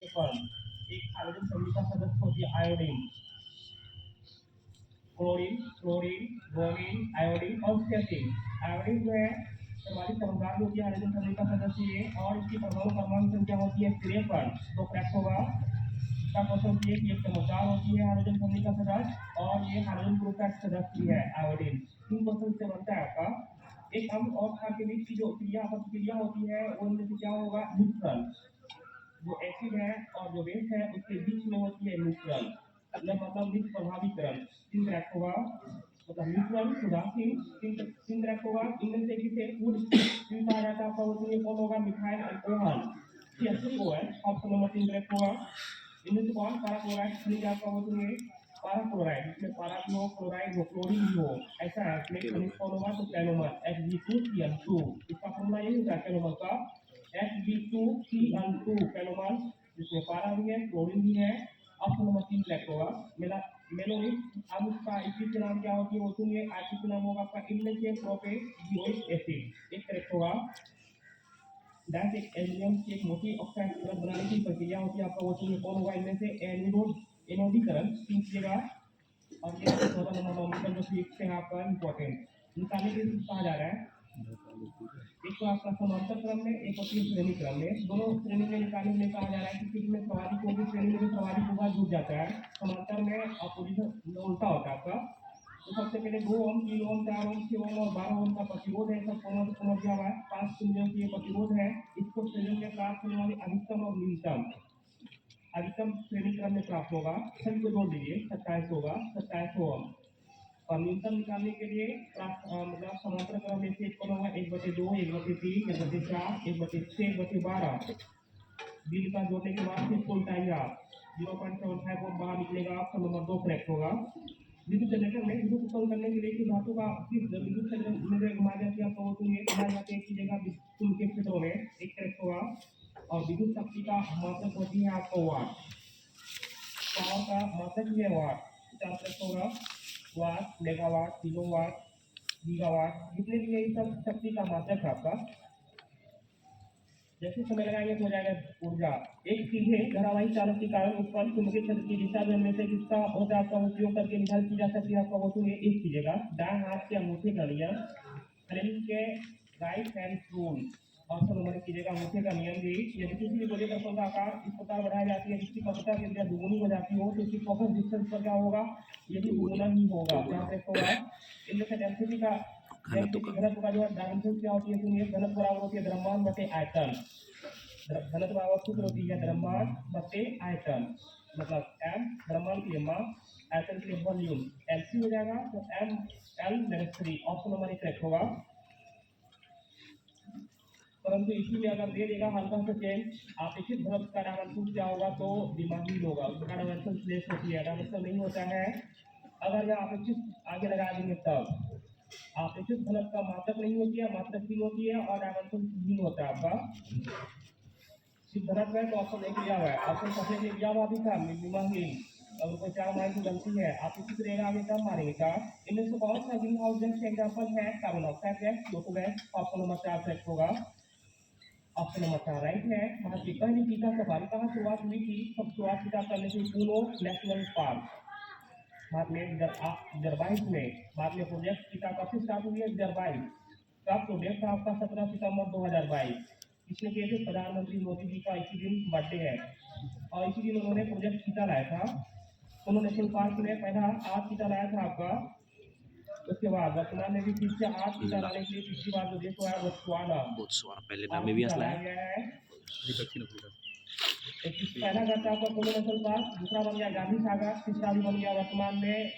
एक हाइड्रोजन समूह का सदस्य होती है iodine, chlorine, fluorine, bromine, iodine और स्टेटिन। आयोडीन जो है सर्वाधिक समझदार होती है हाइड्रोजन समूह का सदस्य ये, और इसकी परमाणु संख्या होती है 53। तो क्रैक होगा इसका क्वेश्चन ये कि एक समझदार होती है हाइड्रोजन समूह का सदस्य और ये हाइड्रोजन ग्रुप का सदस्य है आयोडीन। तीन क्वेश्चन से बनता है आपका। एक अम्ल और क्षार के बीच की जो प्रतिक्रिया होती है वो इनमें से क्या होगा? न्यूट्रल। जो एसिड है और जो बेस है उसके बीच में होती है न्यूट्रल, मतलब निष्प्रभावीकरण। तीन क्रैक होगा मतलब न्यूट्रल, उदासीन, तीन क्रैक होगा। इनमें से किसे फूड कहा जाता है आपका? वो ये कौन होगा? मिथाइल अल्कोहल, CH2O है। ऑप्शन नंबर 3 क्रैक होगा। इनमें से कौन? पारा क्लोराइड खनिज आपका वो तो ये पारा क्लोराइड, इसमें पारा भी हो, क्लोराइड हो, क्लोरीन भी हो, ऐसा है। खनिज कौन होगा? तो कैलोमर, Hg2Cl2। इसका फॉर्मूला यही होता है कैलोमर का, Hg2Cl2 कैलोमर, जिसमें पारा भी है, क्लोरीन भी है। ऑप्शन नंबर 3 क्रैक होगा। मेलोनिक, अब उसका इसी के नाम क्या होती है? वो सुनिए, आरटी के नाम होगा आपका इनमें प्रोपेजियोइक एसिड। एक क्रैक होगा। डाइट एक एल्यूमिनियम की एक मोटी ऑक्साइड परत बनाने की प्रक्रिया होती है आपका, वो सुनिए कौन होगा? इनमें से एनोडीकरण कीजिएगा। और ये 14 नंबर नॉमिकल जो फिक्स है आपका इंपॉर्टेंट निकालने के लिए कहा जा रहा है। एक तो आपका समांतर क्रम में, एक होती है श्रेणी क्रम में। दोनों श्रेणी में निकालने के लिए कहा जा रहा है कि किसी में स्वाभाविक होगी, श्रेणी में स्वाभाविक होगा जुट जाता है, समांतर में अपोजिशन उल्टा होता है आपका। तो सबसे पहले 2 ओम, 3 ओम, 4 ओम, 6 ओम और 12 ओम का प्रतिरोध है, सब समझ दिया हुआ है। 5 तुल्यों की प्रतिरोध है। इसको श्रेणी में प्राप्त होने वाली अधिकतम और न्यूनतम, अधिकतम श्रेणी क्रम में प्राप्त होगा। सभी को जोड़ दीजिए, 27 होगा, 27 ओम। और न्यूनतम निकालने के लिए मतलब समांतर क्रम में से कौन होगा? 1/2, 1/3, 1/4, 1/6, 1/12। बिल का जोड़ने के बाद फिर कुल टाइम आप 0.75 वोल्ट बाहर निकलेगा। ऑप्शन नंबर 2 करेक्ट होगा। विद्युत जनरेटर में विद्युत उत्पन्न करने के लिए किस धातु का किस विद्युत जनरेटर में घुमाया जाती है आपको? तो ये घुमाया जाते हैं की जगह के क्षेत्रों में। एक करेक्ट होगा। और विद्युत शक्ति का मात्रक होती है आपको वाट, पावर का मात्रक ही है वाट। 4 करेक्ट होगा। वाट, मेगावाट, किलोवाट, गीगावाट, जितने भी यही सब शक्ति का मात्रक है आपका। जैसे समय लगाएंगे तो हो जाएगा ऊर्जा। एक सीधे धारावाहिक चालक के कारण उत्पन्न चुंबकीय क्षेत्र की दिशा में से किसका होता है आपका उपयोग करके निर्धारित की जा सकती है आपका? वो तो ये एक कीजिएगा, दाएं हाथ के अंगूठे का नियम, फ्लेमिंग के right hand rule. Option number कीजिएगा, अंगूठे का नियम भी। यदि किसी भी गोलीकर्षण का आकार इस प्रकार बढ़ाई जाती है जिसकी कक्षता की त्रिज्या दुगुनी हो जाती हो, तो उसकी फोकस डिस्टेंस पर क्या होगा? ये भी दुगुना ही होगा। ध्यान रखोगा। इनमें से डेंसिटी का घनत्व का जो है डायमेंशन क्या होती है? सुनिए, घनत्व बराबर होती है द्रव्यमान बटे आयतन। घनत्व बराबर सूत्र होती है द्रव्यमान बटे आयतन, मतलब m द्रव्यमान के लिए मास, आयतन के लिए वॉल्यूम, LC हो जाएगा। तो M/L-3 ऑप्शन नंबर 1 करेक्ट होगा। परंतु इसी में अगर दे देगा हल्का सा चेंज, अपेक्षित घनत्व का डायमेंशन क्या होगा? तो दिमागी होगा, उसका डायमेंशन लेस होती है, डायमेंशन नहीं होता है। अगर यह अपेक्षित आगे लगा देंगे तब अपेक्षित घनत्व का मात्रक नहीं होती है, मात्रक 3 होती है और डायमेंशन 3 होता है आपका। घनत्व है तो ऑप्शन नहीं दिया हुआ है, ऑप्शन सबसे दिया हुआ भी था दिमागी। अगर कोई 4 मार्क की गलती है आप इसी तरह आगे कम मारेंगे का। इनमें से कौन सा ग्रीन हाउस गैस एग्जांपल है? Carbon dioxide gas, CO2 gas. Option number 4 correct होगा। ऑप्शन नंबर 4 राइट है। भारत की पहली टीका सफारी कहाँ शुरुआत हुई थी? सब शुरुआत टीका करने से पूनो नेशनल पार्क, बाद में 2022 में। बाद में प्रोजेक्ट टीका कब से स्टार्ट हुई है? 2022। कब? तो डेट था आपका 17 सितंबर 2022। इसमें किए थे प्रधानमंत्री मोदी जी का इसी दिन बर्थडे है और इसी दिन उन्होंने प्रोजेक्ट टीका लाया था। उन्होंने नेशनल पार्क में पहला 8 टीका लाया था आपका। उसके बाद वर्तमान में भी फिर से 8 टीका लाने के लिए पिछली बार जो देश हुआ है बोत्सवाना पहले नाम में भी लाया गया है। पहला घटना आपका पोलो नेशनल पार्क, दूसरा बन गया गांधी सागर, तीसरा भी बन गया वर्तमान में